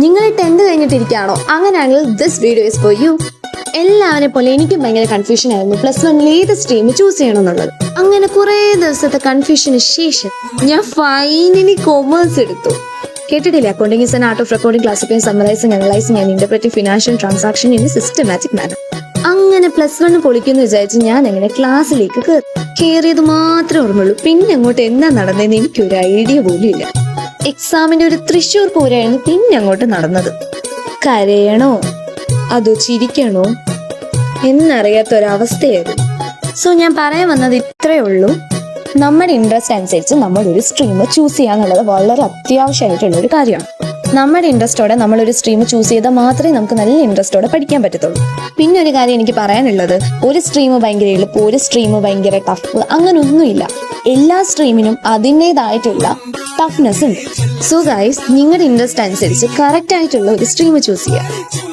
നിങ്ങൾ 10th കഴിഞ്ഞിട്ടിരിക്കുകയാണോ? അങ്ങനെയാണെങ്കിൽ this video is for you. എല്ലാവരെ പോലെ എനിക്കും ഭയങ്കര കൺഫ്യൂഷൻ ആയിരുന്നു +1 ഏത് സ്ട്രീം ചൂസ് ചെയ്യണം എന്നുള്ളത്. അങ്ങനെ കുറേ ദിവസത്തെ കൺഫ്യൂഷന് ശേഷം ഞാൻ ഫൈനലി കൊമേഴ്സ് എടുത്തു. കേട്ടിട്ടില്ലേ? Accounting is an art of recording, classifying, summarising, analysing and interpreting financial transaction in systematic manor. അങ്ങനെ +1 പൊളിക്കുന്നു വിചാരിച്ച് ഞാൻ അങ്ങനെ ക്ലാസ്സിലേക്ക് കയറിയത് മാത്രമേ ഓർമ്മയുള്ളൂ. പിന്നെ അങ്ങോട്ട് എന്താ നടന്നതെന്ന് എനിക്കൊരു ഐഡിയ പോലും ഇല്ല. എക്സാമിന്റെ ഒരു തൃശ്ശൂർ പൂരമായിരുന്നു പിന്നെ അങ്ങോട്ട് നടന്നത്. കരയണോ അതോ ചിരിക്കണോ എന്നറിയാത്ത ഒരവസ്ഥയായിരുന്നു. സോ ഞാൻ പറയാൻ വന്നത് ഇത്രയേ ഉള്ളൂ. നമ്മുടെ ഇൻട്രസ്റ്റ് അനുസരിച്ച് നമ്മൾ ഒരു സ്ട്രീം ചൂസ് ചെയ്യാന്നുള്ളത് വളരെ അത്യാവശ്യമായിട്ടുള്ള ഒരു കാര്യമാണ്. നമ്മുടെ ഇൻട്രസ്റ്റോടെ നമ്മളൊരു സ്ട്രീം ചൂസ് ചെയ്താൽ മാത്രമേ നമുക്ക് നല്ല ഇൻട്രസ്റ്റോടെ പഠിക്കാൻ പറ്റത്തുള്ളൂ. പിന്നെ ഒരു കാര്യം എനിക്ക് പറയാനുള്ളത്, ഒരു സ്ട്രീം ഭയങ്കര എളുപ്പം, ഒരു സ്ട്രീം ഭയങ്കര ടഫ്, അങ്ങനൊന്നുമില്ല. എല്ലാ സ്ട്രീമിനും അതിൻ്റെതായിട്ടുള്ള ടഫ്നെസ് ഉണ്ട്. സോ ഗൈസ്, നിങ്ങളുടെ ഇൻട്രസ്റ്റ് അനുസരിച്ച് കറക്റ്റ് ആയിട്ടുള്ള ഒരു സ്ട്രീം ചൂസ് ചെയ്യുക.